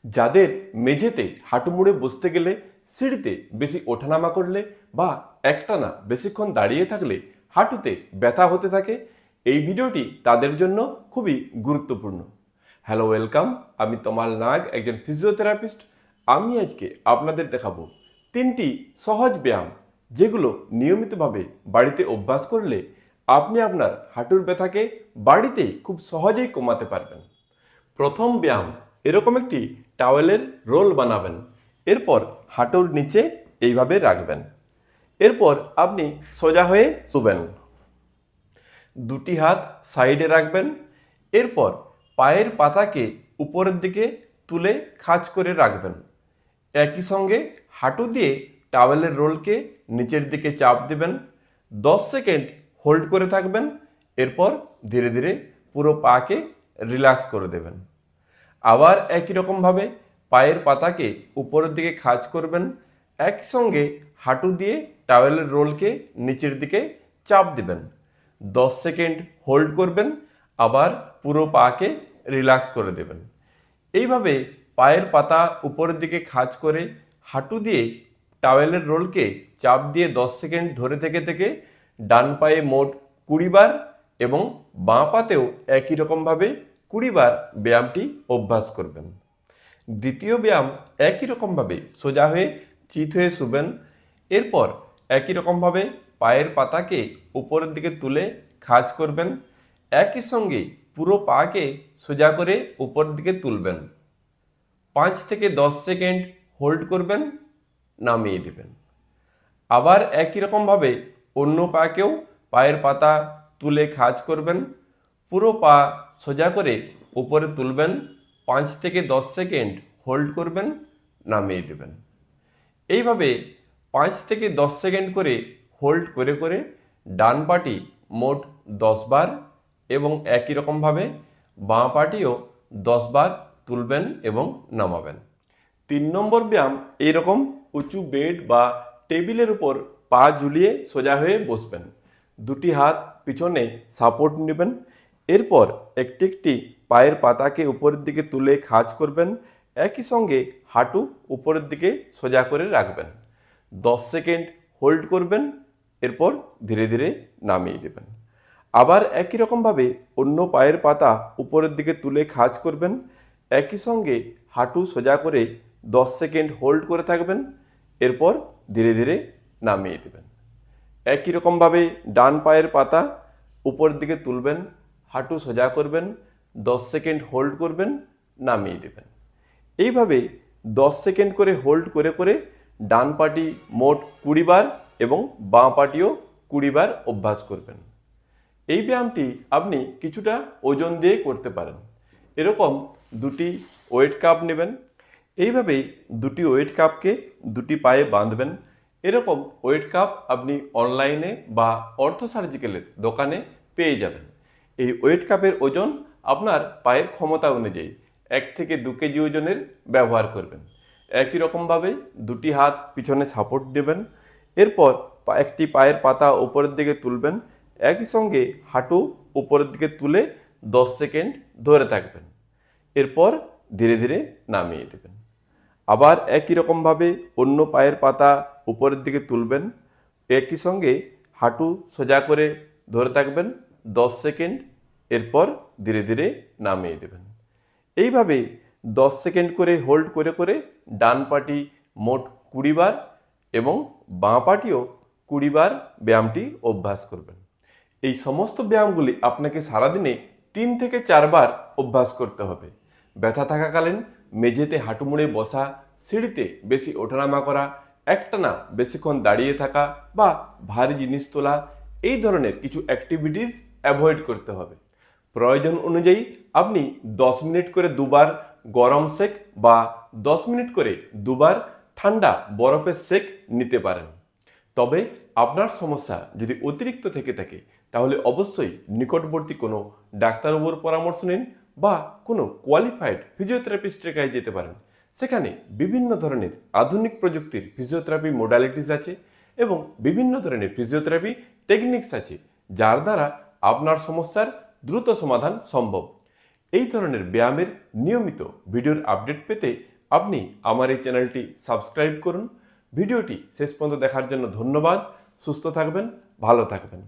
যাদের মেঝেতে হাঁটু মুড়ে বসতে গেলে, সিঁড়িতে বেশি ওঠানামা করলে বা একটানা বেশিক্ষণ দাঁড়িয়ে থাকলে হাঁটুতে ব্যথা হতে থাকে, এই ভিডিওটি তাদের জন্য খুবই গুরুত্বপূর্ণ। Hello, welcome. আমি তমাল নাগ, একজন ফিজিওথেরাপিস্ট। আমি আজকে আপনাদের দেখাবো 3টি সহজ ব্যায়াম, যেগুলো নিয়মিতভাবে বাড়িতে অভ্যাস করলে আপনি আপনার হাঁটুর ব্যথাকে বাড়িতেই খুব সহজেই কমাতে পারবেন। প্রথম ব্যায়াম, এরকম একটি টাওয়েলের রোল বানাবেন। এরপর হাঁটুর নিচে এইভাবে রাখবেন। এরপর আপনি সোজা হয়ে শুবেন, দুটি হাত সাইডে রাখবেন। এরপর পায়ের পাতাকে উপরের দিকে তুলে খাঁজ করে রাখবেন। একই সঙ্গে হাঁটু দিয়ে টাওয়েলের রোলকে নিচের দিকে চাপ দেবেন। 10 সেকেন্ড হোল্ড করে থাকবেন। এরপর ধীরে ধীরে পুরো পাকে রিল্যাক্স করে দেবেন। আবার একই রকমভাবে পায়ের পাতাকে উপরের দিকে খাঁজ করবেন। একই সঙ্গে হাঁটু দিয়ে টাওয়েলের রোলকে নিচের দিকে চাপ দিবেন। 10 সেকেন্ড হোল্ড করবেন, আবার পুরো পাকে রিল্যাক্স করে দেবেন। এইভাবে পায়ের পাতা উপরের দিকে খাঁজ করে হাঁটু দিয়ে টাওয়েলের রোলকে চাপ দিয়ে 10 সেকেন্ড ধরে থেকে থেকে ডান পায়ে মোট 20 বার এবং বাঁ পাতেও একই রকমভাবে 20 বার ব্যায়ামটি অভ্যাস করবেন। দ্বিতীয় ব্যায়াম, একই রকমভাবে সোজা হয়ে চিত হয়ে শুবেন। এরপর একই রকমভাবে পায়ের পাতাকে উপরের দিকে তুলে খাঁজ করবেন। একই সঙ্গে পুরো পাকে সোজা করে উপরের দিকে তুলবেন। 5 থেকে 10 সেকেন্ড হোল্ড করবেন, নামিয়ে দেবেন। আবার একই রকমভাবে অন্য পাকেও পায়ের পাতা তুলে খাঁজ করবেন। পুরো পা সোজা করে উপরে তুলবেন। 5 থেকে 10 সেকেন্ড হোল্ড করবেন, নামিয়ে দেবেন। এইভাবে 5 থেকে 10 সেকেন্ড করে হোল্ড করে করে ডান পাটি মোট 10 বার এবং একই রকমভাবে বাঁ পাটিও 10 বার তুলবেন এবং নামাবেন। 3 নম্বর ব্যায়াম, এইরকম উঁচু বেড বা টেবিলের উপর পা ঝুলিয়ে সোজা হয়ে বসবেন। দুটি হাত পিছনে সাপোর্ট নেবেন। এরপর একটি একটি পায়ের পাতাকে উপরের দিকে তুলে খাঁজ করবেন। একই সঙ্গে হাঁটু উপরের দিকে সোজা করে রাখবেন। 10 সেকেন্ড হোল্ড করবেন। এরপর ধীরে ধীরে নামিয়ে দেবেন। আবার একই রকমভাবে অন্য পায়ের পাতা উপরের দিকে তুলে খাঁজ করবেন। একই সঙ্গে হাঁটু সোজা করে 10 সেকেন্ড হোল্ড করে থাকবেন। এরপর ধীরে ধীরে নামিয়ে দেবেন। একই রকমভাবে ডান পায়ের পাতা উপরের দিকে তুলবেন, হাঁটু সোজা করবেন, 10 সেকেন্ড হোল্ড করবেন, নামিয়ে দেবেন। এইভাবে 10 সেকেন্ড করে হোল্ড করে করে ডান পাটি মোট 20 বার এবং বাঁ পাটিও 20 বার অভ্যাস করবেন। এই ব্যায়ামটি আপনি কিছুটা ওজন দিয়ে করতে পারেন। এরকম দুটি ওয়েট কাপ নেবেন। এইভাবেই দুটি ওয়েট কাপকে দুটি পায়ে বাঁধবেন। এরকম ওয়েট কাপ আপনি অনলাইনে বা অর্থ সার্জিক্যালের দোকানে পেয়ে যাবেন। এই ওয়েট কাপের ওজন আপনার পায়ের ক্ষমতা অনুযায়ী 1 থেকে 2 কেজি ওজনের ব্যবহার করবেন। একই রকমভাবে দুটি হাত পিছনে সাপোর্ট দেবেন। এরপর একটি পায়ের পাতা উপরের দিকে তুলবেন। একই সঙ্গে হাঁটু উপরের দিকে তুলে 10 সেকেন্ড ধরে থাকবেন। এরপর ধীরে ধীরে নামিয়ে দেবেন। আবার একই রকমভাবে অন্য পায়ের পাতা উপরের দিকে তুলবেন। একই সঙ্গে হাঁটু সোজা করে ধরে থাকবেন 10 সেকেন্ড। এরপর ধীরে ধীরে নামিয়ে দেবেন। এইভাবে 10 সেকেন্ড করে হোল্ড করে করে ডান পাটি মোট 20 বার এবং বাঁ পাটিও 20 বার ব্যায়ামটি অভ্যাস করবেন। এই সমস্ত ব্যায়ামগুলি আপনাকে সারাদিনে 3 থেকে 4 বার অভ্যাস করতে হবে। ব্যথা থাকাকালীন মেঝেতে হাঁটু মুড়ে বসা, সিঁড়িতে বেশি ওঠানামা করা, একটানা বেশিক্ষণ দাঁড়িয়ে থাকা বা ভারী জিনিস তোলা, এই ধরনের কিছু অ্যাক্টিভিটিস অ্যাভয়েড করতে হবে। প্রয়োজন অনুযায়ী আপনি 10 মিনিট করে দুবার গরম সেক বা 10 মিনিট করে দুবার ঠান্ডা বরফের সেক নিতে পারেন। তবে আপনার সমস্যা যদি অতিরিক্ত থেকে থাকে তাহলে অবশ্যই নিকটবর্তী কোনো ডাক্তারবাবুর পরামর্শ নিন বা কোনো কোয়ালিফাইড ফিজিওথেরাপিস্টের কাছে যেতে পারেন। সেখানে বিভিন্ন ধরনের আধুনিক প্রযুক্তির ফিজিওথেরাপি মডালিটিস আছে এবং বিভিন্ন ধরনের ফিজিওথেরাপি টেকনিক্স আছে, যার দ্বারা আপনার সমস্যার দ্রুত সমাধান সম্ভব। এই ধরনের ব্যায়ামের নিয়মিত ভিডিওর আপডেট পেতে আপনি আমার এই চ্যানেলটি সাবস্ক্রাইব করুন। ভিডিওটি শেষ পর্যন্ত দেখার জন্য ধন্যবাদ। সুস্থ থাকবেন, ভালো থাকবেন।